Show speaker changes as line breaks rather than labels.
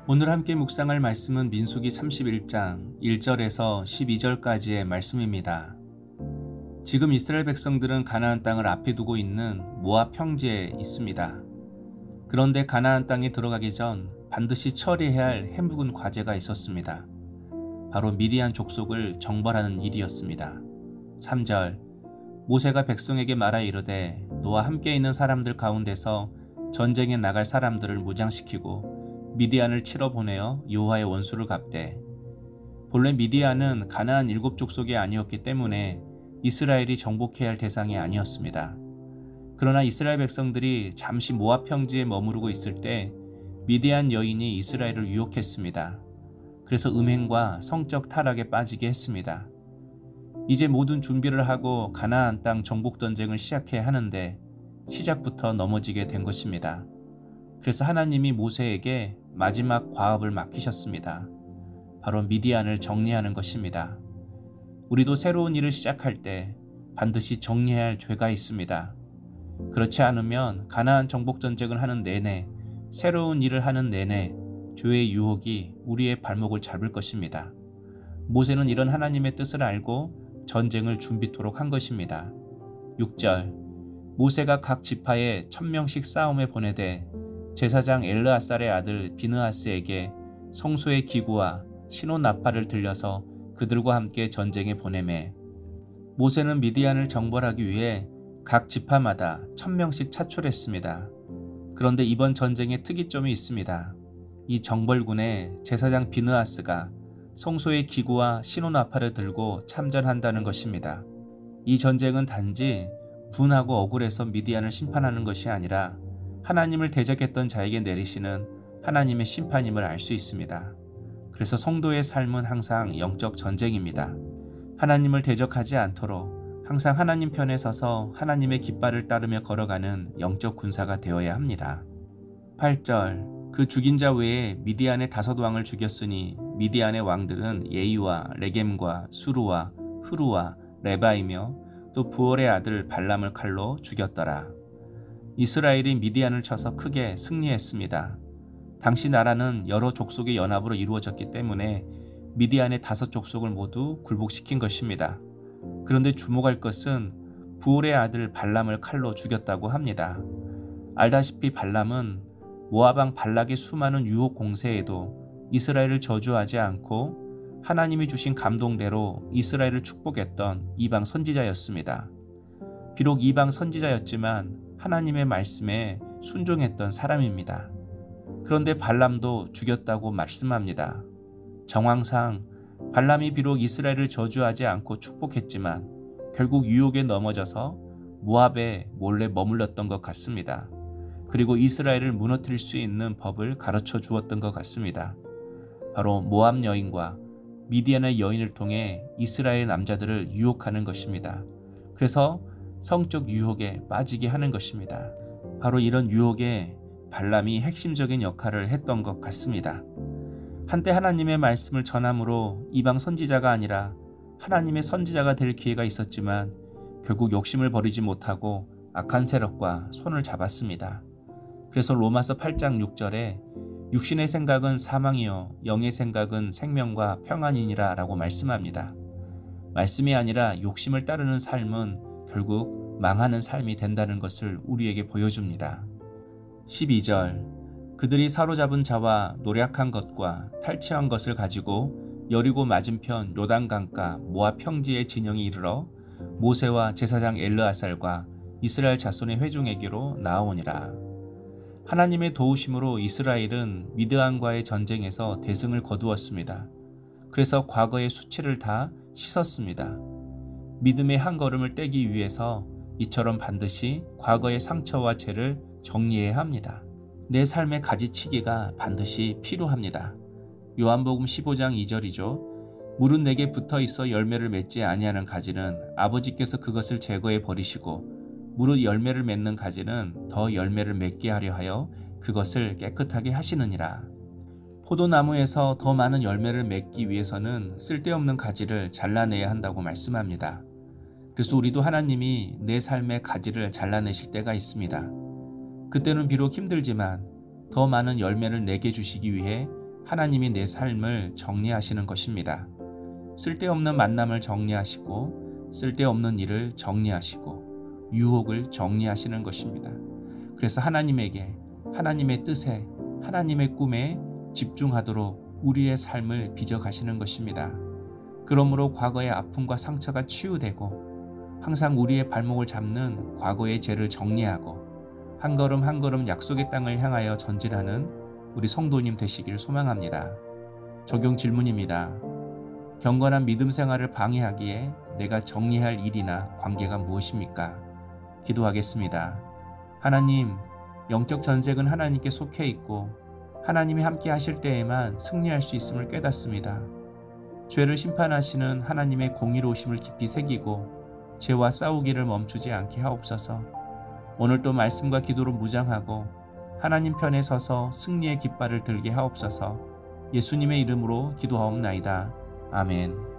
오늘 함께 묵상할 말씀은 민수기 31장 1절에서 12절까지의 말씀입니다. 지금 이스라엘 백성들은 가나안 땅을 앞에 두고 있는 모압 평지에 있습니다. 그런데 가나안 땅에 들어가기 전 반드시 처리해야 할 해묵은 과제가 있었습니다. 바로 미디안 족속을 정벌하는 일이었습니다. 3절 모세가 백성에게 말하 이르되 너와 함께 있는 사람들 가운데서 전쟁에 나갈 사람들을 무장시키고 미디안을 치러 보내어 여호와의 원수를 갚되. 본래 미디안은 가나안 7족속이 아니었기 때문에 이스라엘이 정복해야 할 대상이 아니었습니다. 그러나 이스라엘 백성들이 잠시 모압 평지에 머무르고 있을 때 미디안 여인이 이스라엘을 유혹했습니다. 그래서 음행과 성적 타락에 빠지게 했습니다. 이제 모든 준비를 하고 가나안 땅 정복 전쟁을 시작해야 하는데 시작부터 넘어지게 된 것입니다. 그래서 하나님이 모세에게 마지막 과업을 맡기셨습니다. 바로 미디안을 정리하는 것입니다. 우리도 새로운 일을 시작할 때 반드시 정리해야 할 죄가 있습니다. 그렇지 않으면 가나안 정복 전쟁을 하는 내내, 새로운 일을 하는 내내 죄의 유혹이 우리의 발목을 잡을 것입니다. 모세는 이런 하나님의 뜻을 알고 전쟁을 준비토록 한 것입니다. 6절 모세가 각 지파에 1000명씩 싸움에 보내되 제사장 엘르아살의 아들 비느하스에게 성소의 기구와 신혼 나팔을 들려서 그들과 함께 전쟁에 보내매. 모세는 미디안을 정벌하기 위해 각 지파마다 1000명씩 차출했습니다. 그런데 이번 전쟁에 특이점이 있습니다. 이 정벌군에 제사장 비느하스가 성소의 기구와 신혼 나팔을 들고 참전한다는 것입니다. 이 전쟁은 단지 분하고 억울해서 미디안을 심판하는 것이 아니라 하나님을 대적했던 자에게 내리시는 하나님의 심판임을 알 수 있습니다. 그래서 성도의 삶은 항상 영적 전쟁입니다. 하나님을 대적하지 않도록 항상 하나님 편에 서서 하나님의 깃발을 따르며 걸어가는 영적 군사가 되어야 합니다. 8절 그 죽인 자 외에 미디안의 5왕을 죽였으니 미디안의 왕들은 예이와 레겜과 수루와 흐루와 레바이며 또 부올의 아들 발람을 칼로 죽였더라. 이스라엘이 미디안을 쳐서 크게 승리했습니다. 당시 나라는 여러 족속의 연합으로 이루어졌기 때문에 미디안의 5족속을 모두 굴복시킨 것입니다. 그런데 주목할 것은 부올의 아들 발람을 칼로 죽였다고 합니다. 알다시피 발람은 모압왕 발락의 수많은 유혹 공세에도 이스라엘을 저주하지 않고 하나님이 주신 감동대로 이스라엘을 축복했던 이방 선지자였습니다. 비록 이방 선지자였지만 하나님의 말씀에 순종했던 사람입니다. 그런데 발람도 죽였다고 말씀합니다. 정황상 발람이 비록 이스라엘을 저주하지 않고 축복했지만 결국 유혹에 넘어져서 모압에 몰래 머물렀던 것 같습니다. 그리고 이스라엘을 무너뜨릴 수 있는 법을 가르쳐 주었던 것 같습니다. 바로 모압 여인과 미디안의 여인을 통해 이스라엘 남자들을 유혹하는 것입니다. 그래서 성적 유혹에 빠지게 하는 것입니다. 바로 이런 유혹에 발람이 핵심적인 역할을 했던 것 같습니다. 한때 하나님의 말씀을 전함으로 이방 선지자가 아니라 하나님의 선지자가 될 기회가 있었지만 결국 욕심을 버리지 못하고 악한 세력과 손을 잡았습니다. 그래서 로마서 8장 6절에 육신의 생각은 사망이요 영의 생각은 생명과 평안이니라 라고 말씀합니다. 말씀이 아니라 욕심을 따르는 삶은 결국 망하는 삶이 된다는 것을 우리에게 보여줍니다. 12절 그들이 사로잡은 자와 노략한 것과 탈취한 것을 가지고 여리고 맞은편 요단강가 모압 평지의 진영에 이르러 모세와 제사장 엘르아살과 이스라엘 자손의 회중에게로 나아오니라. 하나님의 도우심으로 이스라엘은 미드안과의 전쟁에서 대승을 거두었습니다. 그래서 과거의 수치를 다 씻었습니다. 믿음의 한 걸음을 떼기 위해서 이처럼 반드시 과거의 상처와 죄를 정리해야 합니다. 내 삶의 가지치기가 반드시 필요합니다. 요한복음 15장 2절이죠. 물은 내게 붙어 있어 열매를 맺지 아니하는 가지는 아버지께서 그것을 제거해 버리시고 무릇 열매를 맺는 가지는 더 열매를 맺게 하려 하여 그것을 깨끗하게 하시느니라. 포도나무에서 더 많은 열매를 맺기 위해서는 쓸데없는 가지를 잘라내야 한다고 말씀합니다. 그래서 우리도 하나님이 내 삶의 가지를 잘라내실 때가 있습니다. 그때는 비록 힘들지만 더 많은 열매를 내게 주시기 위해 하나님이 내 삶을 정리하시는 것입니다. 쓸데없는 만남을 정리하시고 쓸데없는 일을 정리하시고 유혹을 정리하시는 것입니다. 그래서 하나님에게, 하나님의 뜻에, 하나님의 꿈에 집중하도록 우리의 삶을 빚어가시는 것입니다. 그러므로 과거의 아픔과 상처가 치유되고 항상 우리의 발목을 잡는 과거의 죄를 정리하고 한 걸음 한 걸음 약속의 땅을 향하여 전진하는 우리 성도님 되시길 소망합니다. 적용 질문입니다. 경건한 믿음 생활을 방해하기에 내가 정리할 일이나 관계가 무엇입니까? 기도하겠습니다. 하나님, 영적 전쟁은 하나님께 속해 있고 하나님이 함께 하실 때에만 승리할 수 있음을 깨닫습니다. 죄를 심판하시는 하나님의 공의로우심을 깊이 새기고 죄와 싸우기를 멈추지 않게 하옵소서. 오늘도 말씀과 기도로 무장하고 하나님 편에 서서 승리의 깃발을 들게 하옵소서. 예수님의 이름으로 기도하옵나이다. 아멘.